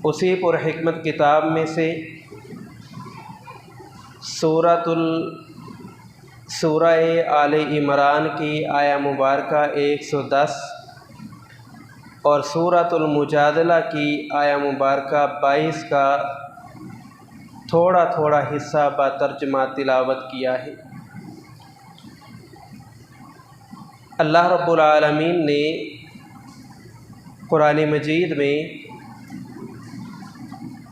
اسی پر حکمت کتاب میں سے سورہ آل عمران کی آیہ مبارکہ 110 اور سورۃ المجادلہ کی آیہ مبارکہ 22 کا تھوڑا تھوڑا حصہ با ترجمہ تلاوت کیا ہے۔ اللہ رب العالمین نے قرآن مجید میں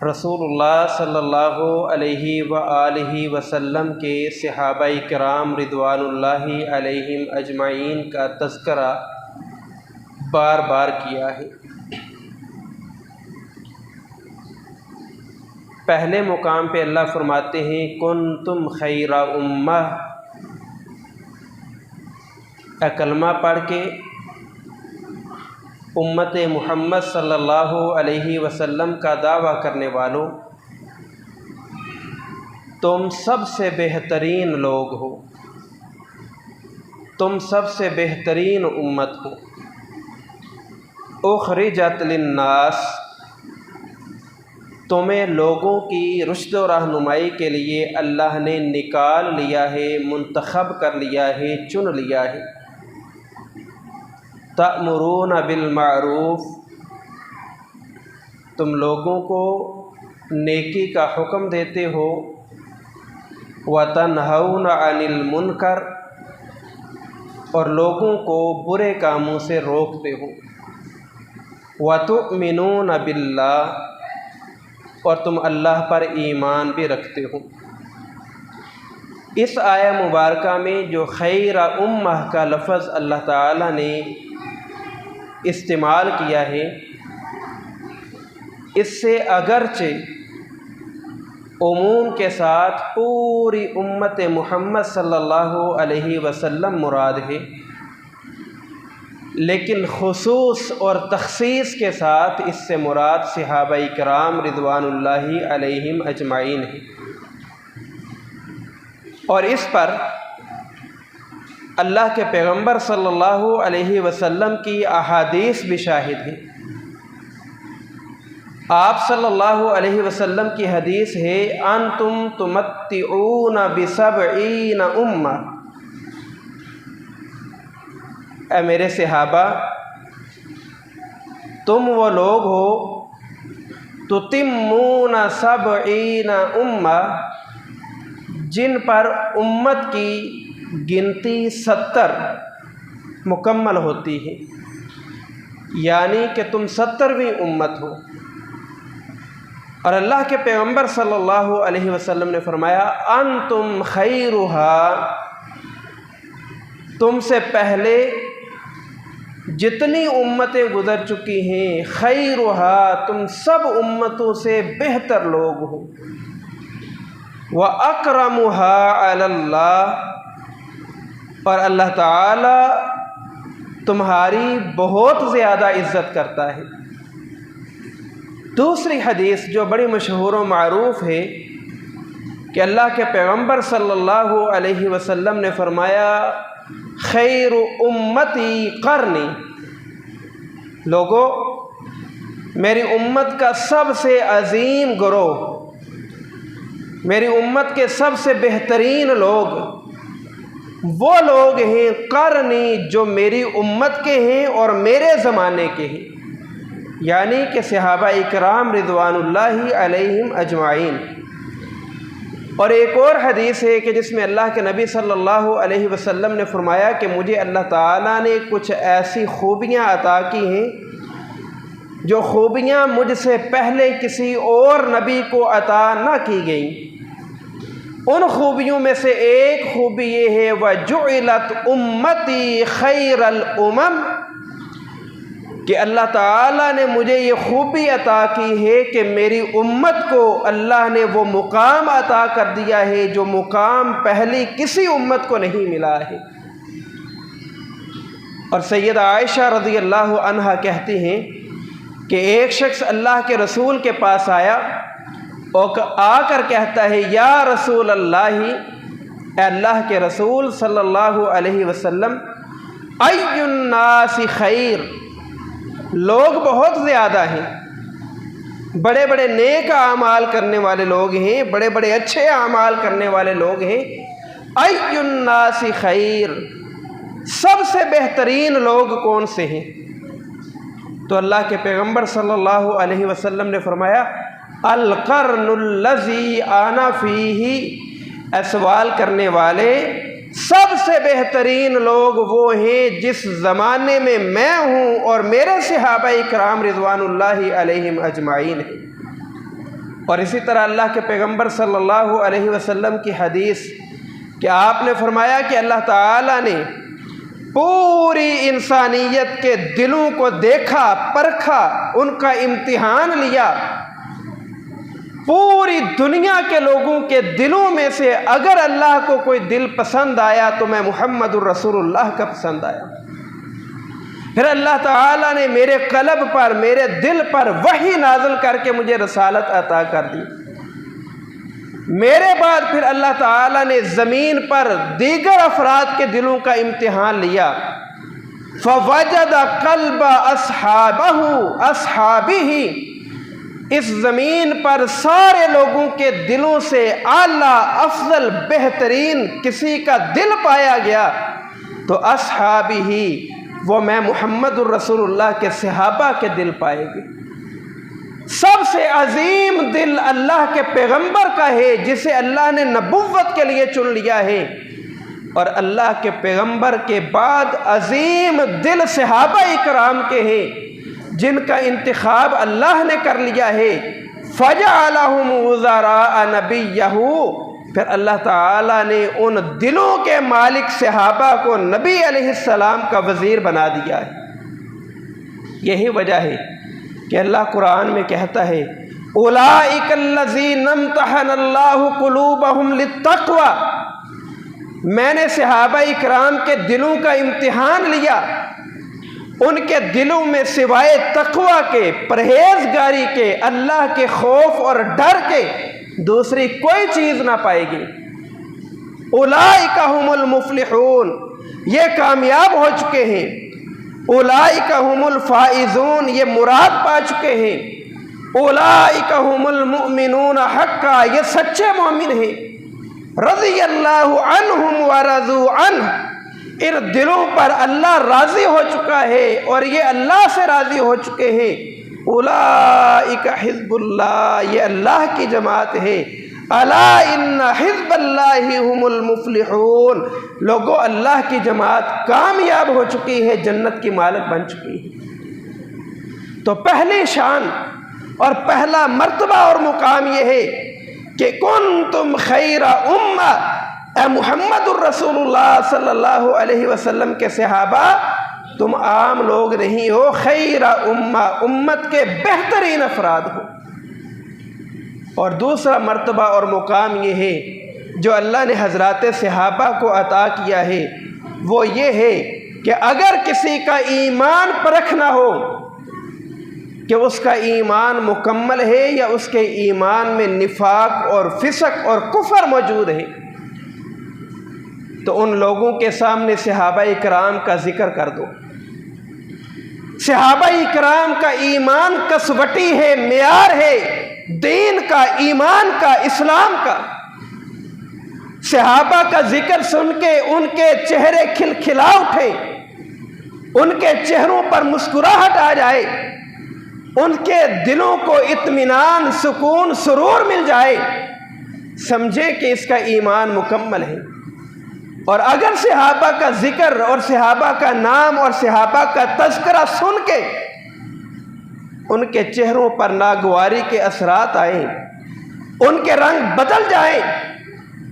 رسول اللہ صلی اللہ علیہ وآلہ وسلم کے صحابہ کرام رضوان اللہ علیہم اجمعین کا تذکرہ بار بار کیا ہے۔ پہلے مقام پہ اللہ فرماتے ہیں کنتم خیر امہ، کلمہ پڑھ کے امت محمد صلی اللہ علیہ وسلم کا دعویٰ کرنے والوں، تم سب سے بہترین لوگ ہو، تم سب سے بہترین امت ہو۔ اخرجت للناس، تمہیں لوگوں کی رشد و رہنمائی کے لیے اللہ نے نکال لیا ہے، منتخب کر لیا ہے، چن لیا ہے۔ تأمرون بالمعروف، تم لوگوں کو نیکی کا حکم دیتے ہو، وتنہون عن المنکر، اور لوگوں کو برے کاموں سے روکتے ہو، وتؤمنون باللہ، اور تم اللہ پر ایمان بھی رکھتے ہو۔ اس آیہ مبارکہ میں جو خیر امہ کا لفظ اللہ تعالیٰ نے استعمال کیا ہے، اس سے اگرچہ عموم کے ساتھ پوری امت محمد صلی اللہ علیہ وسلم مراد ہے، لیکن خصوص اور تخصیص کے ساتھ اس سے مراد صحابہ کرام رضوان اللہ علیہم اجمعین ہے، اور اس پر اللہ کے پیغمبر صلی اللہ علیہ وسلم کی احادیث بھی شاہد ہیں۔ آپ صلی اللہ علیہ وسلم کی حدیث ہے انتم تمتعون بسبعین امہ، اے میرے صحابہ تم وہ لوگ ہو تتمون سبعین امہ، جن پر امت کی گنتی 70 مکمل ہوتی ہے، یعنی کہ تم 70ویں امت ہو۔ اور اللہ کے پیغمبر صلی اللہ علیہ وسلم نے فرمایا انتم خیرھا، تم سے پہلے جتنی امتیں گزر چکی ہیں، خیرھا، تم سب امتوں سے بہتر لوگ ہو، وَأَكْرَمُهَا عَلَى اللَّهِ، اور اللہ تعالی تمہاری بہت زیادہ عزت کرتا ہے۔ دوسری حدیث جو بڑی مشہور و معروف ہے کہ اللہ کے پیغمبر صلی اللہ علیہ وسلم نے فرمایا خیر امتی قرنی، لوگو میری امت کا سب سے عظیم گروہ، میری امت کے سب سے بہترین لوگ وہ لوگ ہیں قرنی، جو میری امت کے ہیں اور میرے زمانے کے ہیں، یعنی کہ صحابہ اکرام رضوان اللہ علیہم اجمعین۔ اور ایک اور حدیث ہے کہ جس میں اللہ کے نبی صلی اللہ علیہ وسلم نے فرمایا کہ مجھے اللہ تعالیٰ نے کچھ ایسی خوبیاں عطا کی ہیں جو خوبیاں مجھ سے پہلے کسی اور نبی کو عطا نہ کی گئیں۔ ان خوبیوں میں سے ایک خوبی یہ ہے وَجُعِلَتْ أُمَّتِي خَيْرَ الْأُمَمِ، کہ اللہ تعالیٰ نے مجھے یہ خوبی عطا کی ہے کہ میری امت کو اللہ نے وہ مقام عطا کر دیا ہے جو مقام پہلی کسی امت کو نہیں ملا ہے۔ اور سیدہ عائشہ رضی اللہ عنہا کہتی ہیں کہ ایک شخص اللہ کے رسول کے پاس آیا اور آ کر کہتا ہے یا رسول اللہ، اے اللہ کے رسول صلی اللہ علیہ وسلم، ای الناس خیر، لوگ بہت زیادہ ہیں، بڑے بڑے نیک اعمال کرنے والے لوگ ہیں، بڑے بڑے اچھے اعمال کرنے والے لوگ ہیں۔ ای الناس خیر، سب سے بہترین لوگ کون سے ہیں؟ تو اللہ کے پیغمبر صلی اللہ علیہ وسلم نے فرمایا القرن الذی انا فیہ، سوال کرنے والے سب سے بہترین لوگ وہ ہیں جس زمانے میں میں ہوں اور میرے صحابہ اکرام رضوان اللہ علیہم اجمعین ہیں۔ اور اسی طرح اللہ کے پیغمبر صلی اللہ علیہ وسلم کی حدیث کہ آپ نے فرمایا کہ اللہ تعالیٰ نے پوری انسانیت کے دلوں کو دیکھا، پرکھا، ان کا امتحان لیا۔ پوری دنیا کے لوگوں کے دلوں میں سے اگر اللہ کو کوئی دل پسند آیا تو میں محمد الرسول اللہ کا پسند آیا۔ پھر اللہ تعالیٰ نے میرے قلب پر، میرے دل پر وحی نازل کر کے مجھے رسالت عطا کر دی۔ میرے بعد پھر اللہ تعالیٰ نے زمین پر دیگر افراد کے دلوں کا امتحان لیا۔ فوجد قلب اصحابہ، اس زمین پر سارے لوگوں کے دلوں سے اعلیٰ، افضل، بہترین کسی کا دل پایا گیا تو اصحابہ، وہ میں محمد الرسول اللہ کے صحابہ کے دل پائے گی۔ سب سے عظیم دل اللہ کے پیغمبر کا ہے جسے اللہ نے نبوت کے لیے چن لیا ہے، اور اللہ کے پیغمبر کے بعد عظیم دل صحابہ اکرام کے ہیں جن کا انتخاب اللہ نے کر لیا ہے۔ فَجَعَلَهُمْ وُزَرَاءَ نَبِيَّهُ، پھر اللہ تعالیٰ نے ان دلوں کے مالک صحابہ کو نبی علیہ السلام کا وزیر بنا دیا ہے۔ یہی وجہ ہے کہ اللہ قرآن میں کہتا ہے أُولَئِكَ الَّذِينَ امْتَحَنَ اللَّهُ قُلُوبَهُمْ لِلتَّقْوَى، میں نے صحابہ اکرام کے دلوں کا امتحان لیا، ان کے دلوں میں سوائے تقوی کے، پرہیزگاری کے، اللہ کے خوف اور ڈر کے دوسری کوئی چیز نہ پائے گی۔ اولئک هم المفلحون، یہ کامیاب ہو چکے ہیں۔ اولئک هم الفائزون، یہ مراد پا چکے ہیں۔ اولئک هم المؤمنون حقا، یہ سچے مومن ہیں۔ رضی اللہ عنہم ورضوا عنہ، ان دلوں پر اللہ راضی ہو چکا ہے اور یہ اللہ سے راضی ہو چکے ہیں۔ اولئک حزب اللہ، یہ اللہ کی جماعت ہے۔ الا ان حزب اللہ هم المفلحون، لوگوں اللہ کی جماعت کامیاب ہو چکی ہے، جنت کی مالک بن چکی ہے۔ تو پہلی شان اور پہلا مرتبہ اور مقام یہ ہے کہ کنتم خیر امہ، اے محمد الرسول اللہ صلی اللہ علیہ وسلم کے صحابہ، تم عام لوگ نہیں ہو، خیر امہ، امت کے بہترین افراد ہو۔ اور دوسرا مرتبہ اور مقام یہ ہے جو اللہ نے حضرات صحابہ کو عطا کیا ہے، وہ یہ ہے کہ اگر کسی کا ایمان پرکھنا ہو کہ اس کا ایمان مکمل ہے یا اس کے ایمان میں نفاق اور فسق اور کفر موجود ہے، تو ان لوگوں کے سامنے صحابہ اکرام کا ذکر کر دو۔ صحابہ اکرام کا ایمان کسوٹی ہے، معیار ہے دین کا، ایمان کا، اسلام کا۔ صحابہ کا ذکر سن کے ان کے چہرے کھلکھلا اٹھے، ان کے چہروں پر مسکراہٹ آ جائے، ان کے دلوں کو اطمینان، سکون، سرور مل جائے، سمجھے کہ اس کا ایمان مکمل ہے۔ اور اگر صحابہ کا ذکر اور صحابہ کا نام اور صحابہ کا تذکرہ سن کے ان کے چہروں پر ناگواری کے اثرات آئیں، ان کے رنگ بدل جائیں،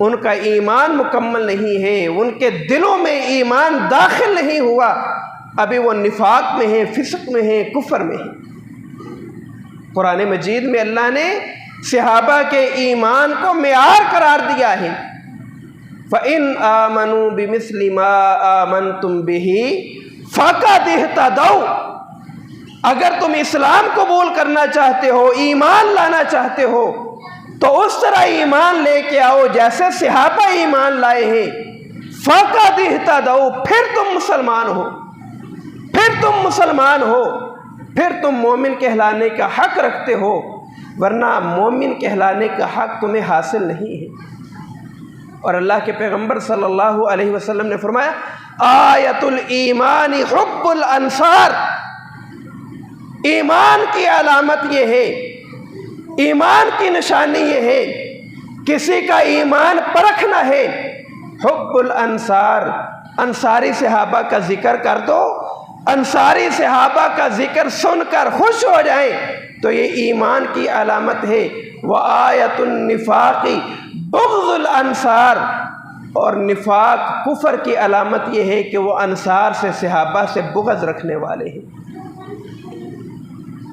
ان کا ایمان مکمل نہیں ہے، ان کے دلوں میں ایمان داخل نہیں ہوا، ابھی وہ نفاق میں ہیں، فسق میں ہیں، کفر میں ہیں۔ قرآن مجید میں اللہ نے صحابہ کے ایمان کو معیار قرار دیا ہے۔ فَإِنْ آمَنُوا بِمِثْلِ مَا آمَنْتُمْ بِهِ فَقَدِ اهْتَدَوْا، اگر تم اسلام قبول کرنا چاہتے ہو، ایمان لانا چاہتے ہو، تو اس طرح ایمان لے کے آؤ جیسے صحابہ ایمان لائے ہیں۔ فَقَدِ اهْتَدَوْا، پھر تم مسلمان ہو، پھر تم مسلمان ہو، پھر تم مومن کہلانے کا حق رکھتے ہو۔ ورنہ مومن کہلانے کا حق تمہیں حاصل نہیں ہے۔ اور اللہ کے پیغمبر صلی اللہ علیہ وسلم نے فرمایا آیت الایمان حب الانصار، ایمان کی علامت یہ ہے، ایمان کی نشانی یہ ہے، کسی کا ایمان پرکھنا ہے، حب الانصار، انصاری صحابہ کا ذکر کر دو، انصاری صحابہ کا ذکر سن کر خوش ہو جائیں تو یہ ایمان کی علامت ہے۔ وآیت النفاق بغض الانصار، اور نفاق کفر کی علامت یہ ہے کہ وہ انصار سے صحابہ سے بغض رکھنے والے ہیں۔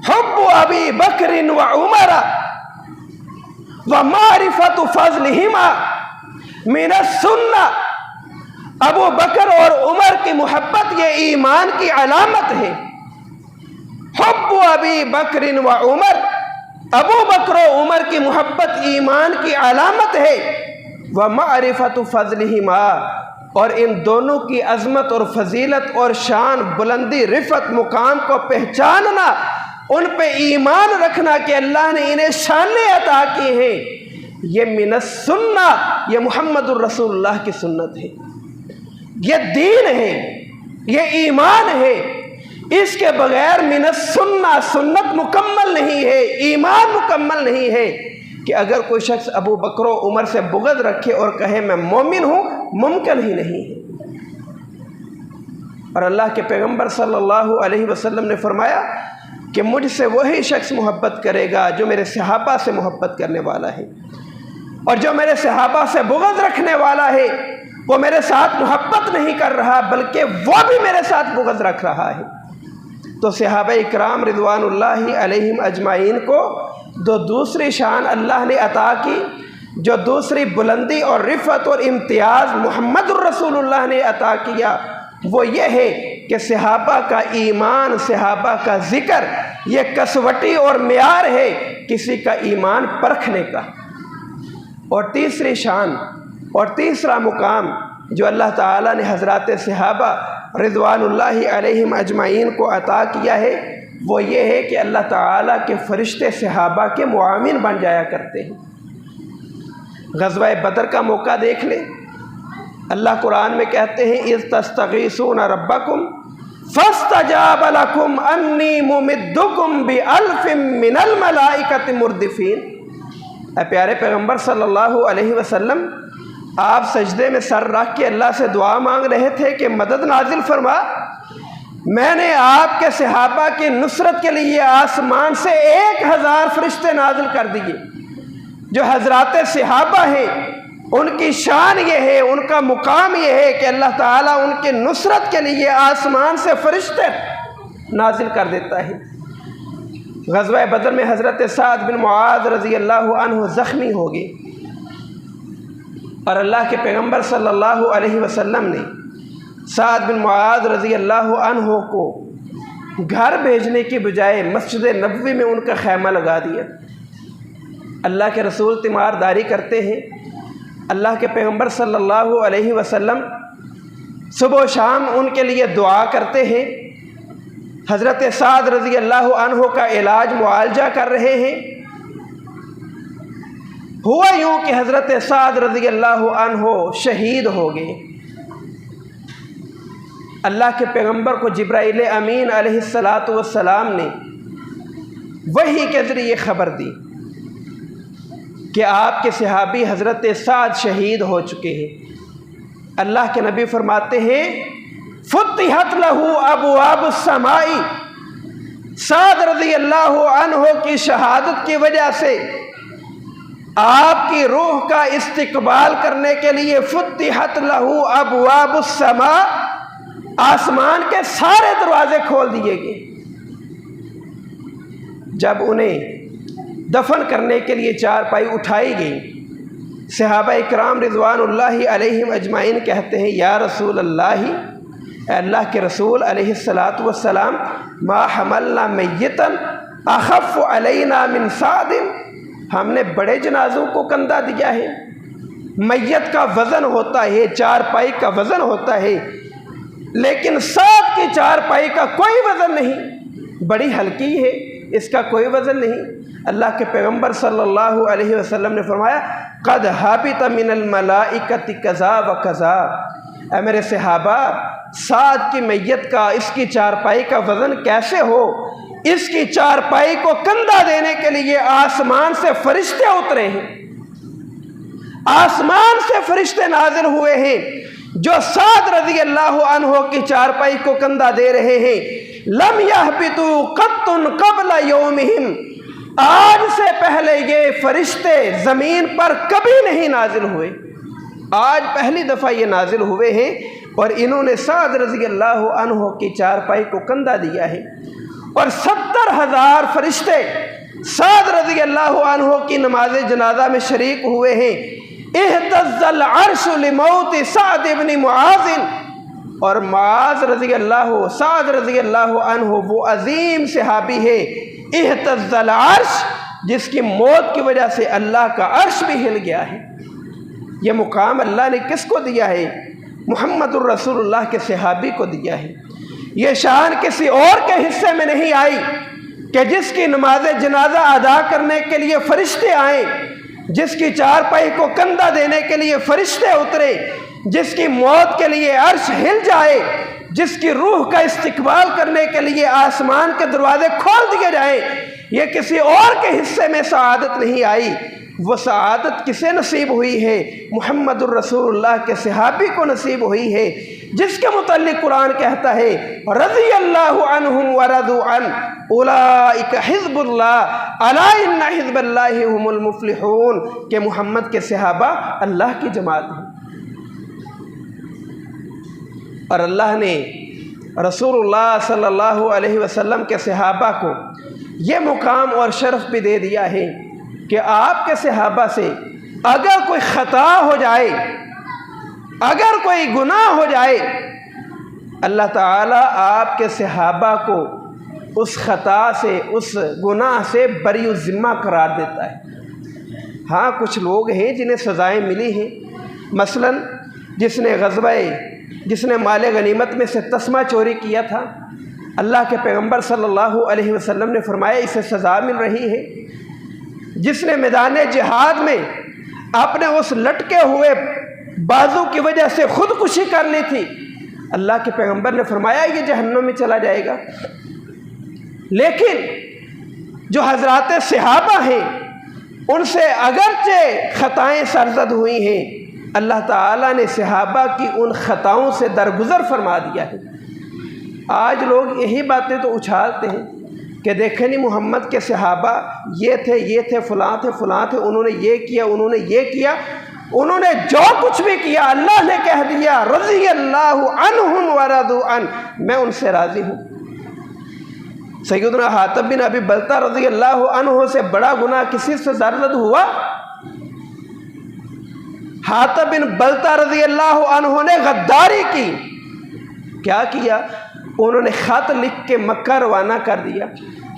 حب ابی بکر و عمر ومعرفت فضلہما من السنہ، ابو بکر اور عمر کی محبت یہ ایمان کی علامت ہے۔ حب ابی بکر و عمر، ابو بکر و عمر کی محبت ایمان کی علامت ہے۔ ومعرفت فضلہما، اور ان دونوں کی عظمت اور فضیلت اور شان، بلندی، رفعت، مقام کو پہچاننا، ان پہ ایمان رکھنا کہ اللہ نے انہیں شانیں عطا کی ہیں، یہ من السنہ، یہ محمد الرسول اللہ کی سنت ہے، یہ دین ہے، یہ ایمان ہے۔ اس کے بغیر من السنہ، سنت مکمل نہیں ہے، ایمان مکمل نہیں ہے۔ کہ اگر کوئی شخص ابو بکر و عمر سے بغض رکھے اور کہے میں مومن ہوں، ممکن ہی نہیں ہے۔ اور اللہ کے پیغمبر صلی اللہ علیہ وسلم نے فرمایا کہ مجھ سے وہی شخص محبت کرے گا جو میرے صحابہ سے محبت کرنے والا ہے، اور جو میرے صحابہ سے بغض رکھنے والا ہے وہ میرے ساتھ محبت نہیں کر رہا بلکہ وہ بھی میرے ساتھ بغض رکھ رہا ہے۔ تو صحابہ اکرام رضوان اللہ علیہم اجمعین کو جو دوسری شان اللہ نے عطا کی، جو دوسری بلندی اور رفعت اور امتیاز محمد الرسول اللہ نے عطا کیا، وہ یہ ہے کہ صحابہ کا ایمان، صحابہ کا ذکر یہ کسوٹی اور معیار ہے کسی کا ایمان پرکھنے کا۔ اور تیسری شان اور تیسرا مقام جو اللہ تعالیٰ نے حضرات صحابہ رضوان اللہ علیہم اجمعین کو عطا کیا ہے وہ یہ ہے کہ اللہ تعالیٰ کے فرشتے صحابہ کے معاون بن جایا کرتے ہیں۔ غزوہ بدر کا موقع دیکھ لیں، اللہ قرآن میں کہتے ہیں اذ تستغیثون ربکم فاستجاب لکم انی ممدکم بألف من الملائکۃ مردفین۔ اے پیارے پیغمبر صلی اللہ علیہ وسلم، آپ سجدے میں سر رکھ کے اللہ سے دعا مانگ رہے تھے کہ مدد نازل فرما، میں نے آپ کے صحابہ کی نصرت کے لیے آسمان سے 1000 فرشتے نازل کر دیے۔ جو حضرات صحابہ ہیں ان کی شان یہ ہے، ان کا مقام یہ ہے کہ اللہ تعالیٰ ان کی نصرت کے لیے آسمان سے فرشتے نازل کر دیتا ہے۔ غزوہ بدر میں حضرت سعد بن معاذ رضی اللہ عنہ زخمی ہو گئے، اور اللہ کے پیغمبر صلی اللہ علیہ وسلم نے سعد بن معاذ رضی اللہ عنہ کو گھر بھیجنے کی بجائے مسجد نبوی میں ان کا خیمہ لگا دیا۔ اللہ کے رسول تیمارداری کرتے ہیں، اللہ کے پیغمبر صلی اللہ علیہ وسلم صبح و شام ان کے لیے دعا کرتے ہیں، حضرت سعد رضی اللہ عنہ کا علاج معالجہ کر رہے ہیں۔ ہوا یوں کہ حضرت سعد رضی اللہ عنہ شہید ہو گئے۔ اللہ کے پیغمبر کو جبرائیل امین علیہ السلام نے وحی کے ذریعے خبر دی کہ آپ کے صحابی حضرت سعد شہید ہو چکے ہیں۔ اللہ کے نبی فرماتے ہیں فتحت لہو ابواب السماء، سعد رضی اللہ عنہ کی شہادت کی وجہ سے آپ کی روح کا استقبال کرنے کے لیے فتحت لہو ابواب السماء، آسمان کے سارے دروازے کھول دیے گئے۔ جب انہیں دفن کرنے کے لیے چارپائی اٹھائی گئی، صحابہ اکرام رضوان اللہ علیہم اجمعین کہتے ہیں یا رسول اللہ، اے اللہ کے رسول علیہ السلام، ما حملنا میتا اخف علینا من سعد، ہم نے بڑے جنازوں کو کندھا دیا ہے۔ میت کا وزن ہوتا ہے، چارپائی کا وزن ہوتا ہے، لیکن سعد کی چارپائی کا کوئی وزن نہیں، بڑی ہلکی ہے۔ اس کا کوئی وزن نہیں۔ اللہ کے پیغمبر صلی اللہ علیہ وسلم نے فرمایا قد حبط من الملائکۃ کذا و کذا، اے میرے صحابہ سعد کی میت کا، اس کی چارپائی کا وزن کیسے ہو؟ اس کی چارپائی کو کندھا دینے کے لیے آسمان سے فرشتے اترے ہیں، آسمان سے فرشتے نازل ہوئے ہیں جو سعد رضی اللہ عنہ کی چارپائی کو کندھا دے رہے ہیں۔ لم یہبطوا قط قبل یومہم، آج سے پہلے یہ فرشتے زمین پر کبھی نہیں نازل ہوئے، آج پہلی دفعہ یہ نازل ہوئے ہیں، اور انہوں نے سعد رضی اللہ عنہ کی چارپائی کو کندھا دیا ہے، اور 70,000 فرشتے سعد رضی اللہ عنہ کی نماز جنازہ میں شریک ہوئے ہیں۔ اہتز العرش لموت سعد بن معاذ، اور معاذ رضی اللہ، سعد رضی اللہ عنہ وہ عظیم صحابی ہے، اہتز العرش جس کی موت کی وجہ سے اللہ کا عرش بھی ہل گیا ہے۔ یہ مقام اللہ نے کس کو دیا ہے؟ محمد الرسول اللہ کے صحابی کو دیا ہے۔ یہ شان کسی اور کے حصے میں نہیں آئی کہ جس کی نماز جنازہ ادا کرنے کے لیے فرشتے آئیں، جس کی چارپائی کو کندھا دینے کے لیے فرشتے اترے، جس کی موت کے لیے عرش ہل جائے، جس کی روح کا استقبال کرنے کے لیے آسمان کے دروازے کھول دیے جائیں۔ یہ کسی اور کے حصے میں سعادت نہیں آئی، وہ سعادت کسے نصیب ہوئی ہے؟ محمد الرسول اللہ کے صحابی کو نصیب ہوئی ہے، جس کے متعلق قرآن کہتا ہے رضی اللہ عنہم ورضوا عنہ اولئک حزب اللہ الا ان حزب اللہ هم المفلحون، کہ محمد کے صحابہ اللہ کی جماعت ہیں، اور اللہ نے رسول اللہ صلی اللہ علیہ وسلم کے صحابہ کو یہ مقام اور شرف بھی دے دیا ہے کہ آپ کے صحابہ سے اگر کوئی خطا ہو جائے، اگر کوئی گناہ ہو جائے، اللہ تعالیٰ آپ کے صحابہ کو اس خطا سے، اس گناہ سے بری الذمہ قرار دیتا ہے۔ ہاں کچھ لوگ ہیں جنہیں سزائیں ملی ہیں، مثلا جس نے مال غنیمت میں سے تسمہ چوری کیا تھا، اللہ کے پیغمبر صلی اللہ علیہ وسلم نے فرمایا اسے سزا مل رہی ہے۔ جس نے میدان جہاد میں اپنے اس لٹکے ہوئے بازو کی وجہ سے خودکشی کر لی تھی، اللہ کے پیغمبر نے فرمایا یہ جہنم میں چلا جائے گا۔ لیکن جو حضرات صحابہ ہیں ان سے اگرچہ خطائیں سرزد ہوئی ہیں، اللہ تعالیٰ نے صحابہ کی ان خطاؤں سے درگزر فرما دیا ہے۔ آج لوگ یہی باتیں تو اچھالتے ہیں کہ دیکھیں نہیں محمد کے صحابہ یہ تھے فلاں تھے، انہوں نے یہ کیا، انہوں نے یہ کیا، انہوں نے جو کچھ بھی کیا اللہ نے کہہ دیا رضی اللہ عنہم ورضوا عنہ، میں ان سے راضی ہوں۔ سیدنا حاتب بن ابی بلتہ رضی اللہ عنہ سے بڑا گناہ کسی سے سرزد ہوا؟ حاتب بن بلتہ رضی اللہ عنہ نے غداری کی۔ کیا کیا؟ انہوں نے خط لکھ کے مکہ روانہ کر دیا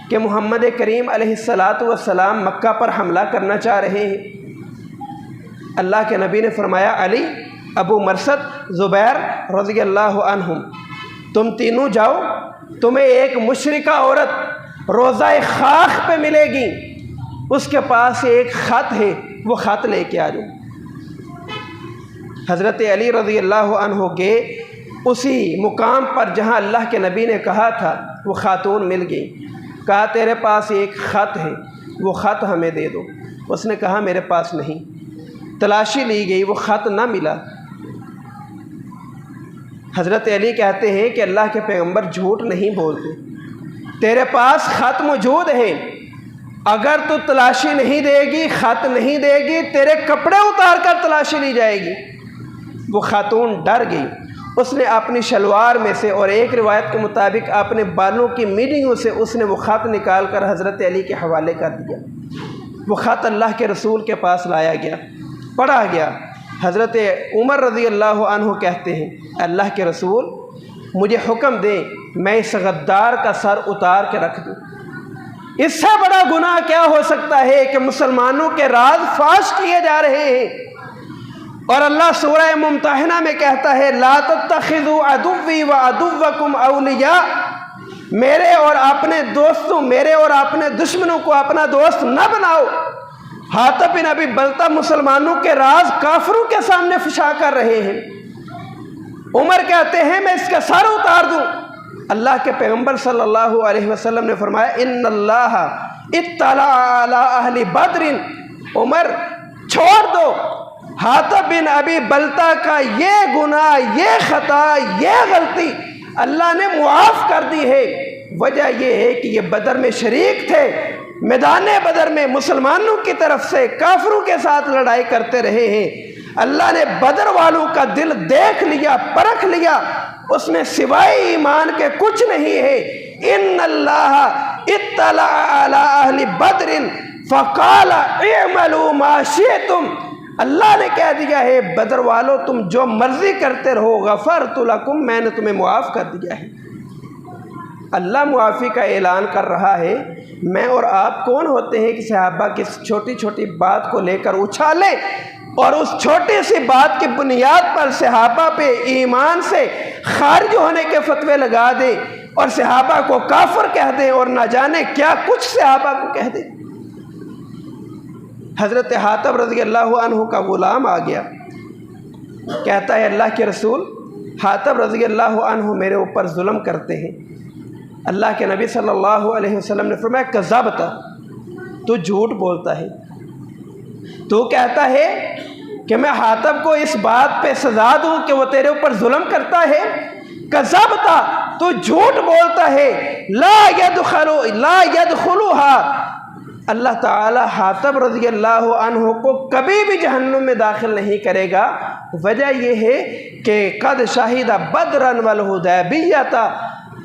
کہ محمد کریم علیہ السلام مکہ پر حملہ کرنا چاہ رہے ہیں۔ اللہ کے نبی نے فرمایا علی، ابو مرثد، زبیر رضی اللہ عنہم تم تینوں جاؤ، تمہیں ایک مشرکہ عورت روضہ خاک پہ ملے گی، اس کے پاس ایک خط ہے، وہ خط لے کے آ جاؤ۔ حضرت علی رضی اللہ عنہ گئے، اسی مقام پر جہاں اللہ کے نبی نے کہا تھا وہ خاتون مل گئی، کہا تیرے پاس ایک خط ہے، وہ خط ہمیں دے دو۔ اس نے کہا میرے پاس نہیں۔ تلاشی لی گئی، وہ خط نہ ملا۔ حضرت علی کہتے ہیں کہ اللہ کے پیغمبر جھوٹ نہیں بولتے، تیرے پاس خط موجود ہے، اگر تو تلاشی نہیں دے گی، خط نہیں دے گی، تیرے کپڑے اتار کر تلاشی لی جائے گی۔ وہ خاتون ڈر گئی، اس نے اپنی شلوار میں سے اور ایک روایت کے مطابق اپنے بالوں کی میڈنگوں سے اس نے وہ خط نکال کر حضرت علی کے حوالے کر دیا۔ وہ خط اللہ کے رسول کے پاس لایا گیا، پڑھا گیا۔ حضرت عمر رضی اللہ عنہ کہتے ہیں اللہ کے رسول مجھے حکم دیں میں اس غدار کا سر اتار کے رکھ دوں۔ اس سے بڑا گناہ کیا ہو سکتا ہے کہ مسلمانوں کے راز فاش کیے جا رہے ہیں۔ اور اللہ سورہ ممتحنہ میں کہتا ہے لا تتخذوا عدوی وعدوکم اولیاء، میرے اور اپنے دوستوں، میرے اور اپنے دشمنوں کو اپنا دوست نہ بناؤ۔ حاتب بن ابی بلتہ مسلمانوں کے راز کافروں کے سامنے فشا کر رہے ہیں۔ عمر کہتے ہیں میں اس کا سر اتار دوں۔ اللہ کے پیغمبر صلی اللہ علیہ وسلم نے فرمایا ان اللہ اطلع علی اہل بدر۔ عمر چھوڑ دو، حاتب بن ابی بلتہ کا یہ گناہ، یہ خطا، یہ غلطی اللہ نے معاف کر دی ہے۔ وجہ یہ ہے کہ یہ بدر میں شریک تھے، میدان بدر میں مسلمانوں کی طرف سے کافروں کے ساتھ لڑائی کرتے رہے ہیں۔ اللہ نے بدر والوں کا دل دیکھ لیا، پرکھ لیا، اس میں سوائے ایمان کے کچھ نہیں ہے۔ ان اللہ اطلع علی اہل بدر فقال اعملوا ما شئتم۔ اللہ نے کہہ دیا ہے بدر والو تم جو مرضی کرتے رہو، غفرت لکم، میں نے تمہیں معاف کر دیا ہے۔ اللہ معافی کا اعلان کر رہا ہے۔ میں اور آپ کون ہوتے ہیں کہ صحابہ کی چھوٹی چھوٹی بات کو لے کر اچھالیں اور اس چھوٹی سی بات کی بنیاد پر صحابہ پہ ایمان سے خارج ہونے کے فتوے لگا دیں اور صحابہ کو کافر کہہ دیں اور نہ جانے کیا کچھ صحابہ کو کہہ دیں۔ حضرت حاتب رضی اللہ عنہ کا غلام آ گیا، کہتا ہے اللہ کے رسول حاتب رضی اللہ عنہ میرے اوپر ظلم کرتے ہیں۔ اللہ کے نبی صلی اللہ علیہ وسلم نے فرمایا کذبت، تو جھوٹ بولتا ہے، تو کہتا ہے کہ میں حاتب کو اس بات پہ سزا دوں کہ وہ تیرے اوپر ظلم کرتا ہے؟ کذبت، تو جھوٹ بولتا ہے، لا يدخلها، اللہ تعالی حاتب رضی اللہ عنہ کو کبھی بھی جہنم میں داخل نہیں کرے گا۔ وجہ یہ ہے کہ قد شہد بدرا والحدیبیۃ،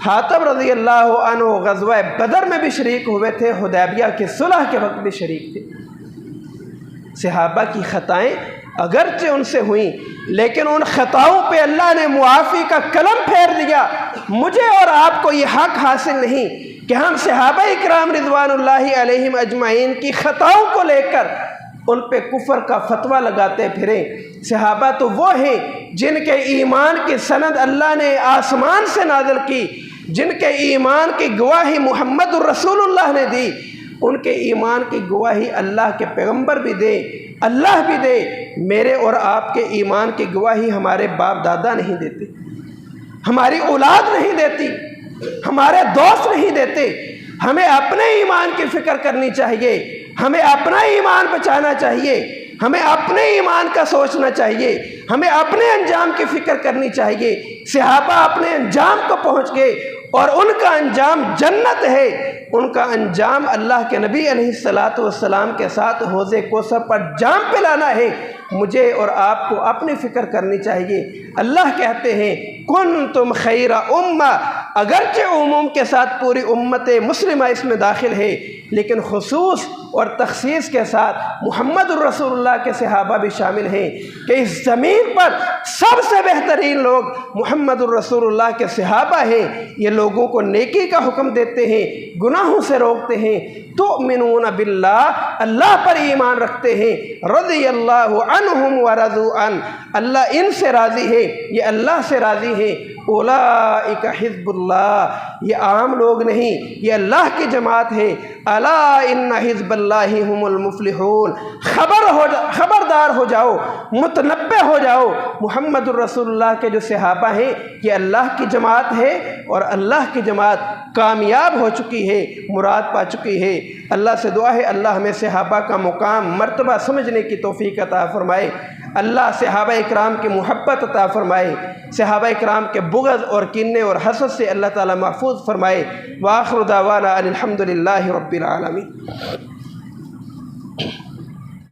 حاتب رضی اللہ عنہ غزوہ بدر میں بھی شریک ہوئے تھے، حدیبیہ کی صلح کے وقت بھی شریک تھے۔ صحابہ کی خطائیں اگرچہ ان سے ہوئیں لیکن ان خطاؤں پہ اللہ نے معافی کا قلم پھیر دیا۔ مجھے اور آپ کو یہ حق حاصل نہیں کہ ہم صحابہ اکرام رضوان اللہ علیہم اجمعین کی خطاؤں کو لے کر ان پہ کفر کا فتویٰ لگاتے پھریں۔ صحابہ تو وہ ہیں جن کے ایمان کی سند اللہ نے آسمان سے نازل کی، جن کے ایمان کی گواہی محمد الرسول اللہ نے دی۔ ان کے ایمان کی گواہی اللہ کے پیغمبر بھی دے، اللہ بھی دے، میرے اور آپ کے ایمان کی گواہی ہمارے باپ دادا نہیں دیتے، ہماری اولاد نہیں دیتی، ہمارے دوست نہیں دیتے۔ ہمیں اپنے ایمان کی فکر کرنی چاہیے، ہمیں اپنا ایمان بچانا چاہیے، ہمیں اپنے ایمان کا سوچنا چاہیے، ہمیں اپنے انجام کی فکر کرنی چاہیے۔ صحابہ اپنے انجام کو پہنچ گئے اور ان کا انجام جنت ہے، ان کا انجام اللہ کے نبی علیہ السلام کے ساتھ حوض کوثر پر جام پلانا ہے۔ مجھے اور آپ کو اپنی فکر کرنی چاہیے۔ اللہ کہتے ہیں کنتم خیر امہ، اگرچہ عموم کے ساتھ پوری امت مسلمہ اس میں داخل ہے لیکن خصوص اور تخصیص کے ساتھ محمد الرسول اللہ کے صحابہ بھی شامل ہیں کہ اس زمین پر سب سے بہترین لوگ محمد الرسول اللہ کے صحابہ ہیں۔ یہ لوگوں کو نیکی کا حکم دیتے ہیں، گناہوں سے روکتے ہیں، تؤمنون باللہ، اللہ پر ایمان رکھتے ہیں، رضی اللہ عنہم ورضوا عنہ، اللہ ان سے راضی ہے، یہ اللہ سے راضی ہے۔ اولئک حزب اللہ، یہ عام لوگ نہیں، یہ اللہ کی جماعت ہے۔ الا ان حزب اللہ هم المفلحون، خبردار ہو جاؤ، متنبہ ہو جاؤ، محمد الرسول اللہ کے جو صحابہ ہیں یہ اللہ کی جماعت ہے اور اللہ کی جماعت کامیاب ہو چکی ہے، مراد پا چکی ہے۔ اللہ سے دعا ہے اللہ ہمیں صحابہ کا مقام مرتبہ سمجھنے کی توفیق عطا فرمائے، اللہ صحابہ اکرام کی محبت عطا فرمائے، صحابہ اکرام کے بغض اور کینے اور حسد سے اللہ تعالی محفوظ فرمائے۔ وآخر دعوانا ان الحمد للہ رب العالمین۔